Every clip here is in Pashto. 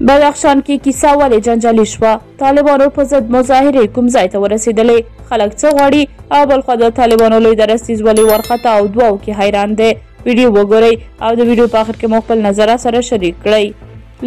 بدخشان کې کیسه ولې جنجالي شوه؟ طالبانو په ضد مظاهرې کوم ځای ته ورسېدلې؟ خلک څه غواړي؟ او بلخوا د طالبانو لوی درستیز ولې ورخطا او دوو کې حیران دی؟ ویډیو وګورئ او د ویډیو په آخر کې مو خپل نظرات سره شریک کړئ.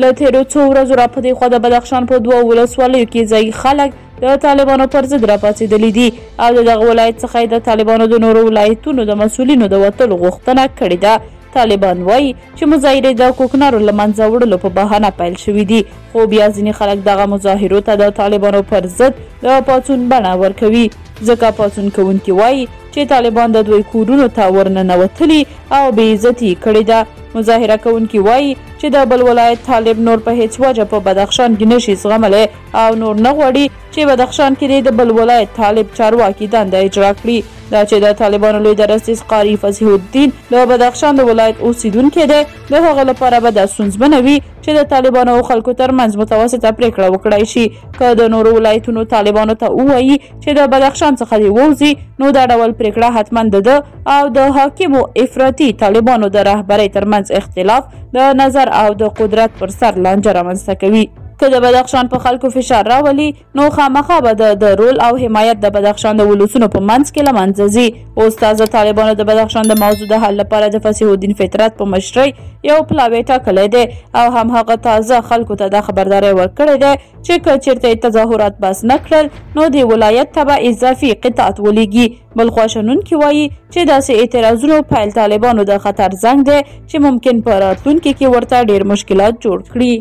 له تېرو څو ورځو را په دې خوا د بدخشان په دوو ولسوالیو کې ځایي خلک د طالبانو پر ضد راپاڅېدلي دي او د دغه ولایت څخه د طالبانو د نورو ولایتونو د مسؤلینو د وتلو غوښتنه کړې ده. طالبان وایي چې مظاهرې د کوکنارو له منځه وړلو په بهانه پیل شوي دي، خو بیا ځینې خلک دغه مظاهرو ته د طالبانو پر ضد د پاڅون بڼه ورکوي، ځکه پاڅون کوونکي وایي چې طالبان د دوی کورونو ته ورننوتلي او بې عزتي کړې ده. مظاهره کوونکي وایي چې د بل ولایت طالب نور په هیڅ وجه په بدخشان کې نشي زغملی او نور نه غواړي چې بدخشان کې د بل ولایت طالب چارواکي دنده اجرا کړي. دا چې د طالبانو لوی درستیز قاری فصیح الدین د بدخشان د ولایت اوسیدونکی دی، د هغه لپاره به دا ستونزمنه وي چې د طالبانو او خلکو ترمنځ متوسطه پریکړه وکړای شي. که د نورو ولایتونو طالبانو ته ووایي چې د بدخشان څخه دې ووځي، نو دا ډول پریکړه حتما د ده او د حاکمو افراطي طالبانو د رهبرۍ ترمنځ اختلاف د نظر او د قدرت پر سر لانجه رامنځته کوي. که د بدخشان په خلکو فشار راولي، نو خامخا به د رول او حمایت د بدخشان د ولسونو په منځ کې له منځه ځي. اوس تازه طالبانو د بدخشان د موضوع د حل لپاره د فصیح الدین فطرت په مشرۍ یو پلاوی ټاکلی دی او همهغه تازه خلکو ته دا خبرداری ورکړی دی چې که چیرته تظاهرات بس نه کړل، نو د ولایت ته به اضافي قطعات ولیږي. بلخوا شنونکي وایي چې داسې اعتراضونو پیل طالبانو د خطر زنګ دی چې ممکن په راتلونکي کې ورته ډېر مشکلات جوړ کړي.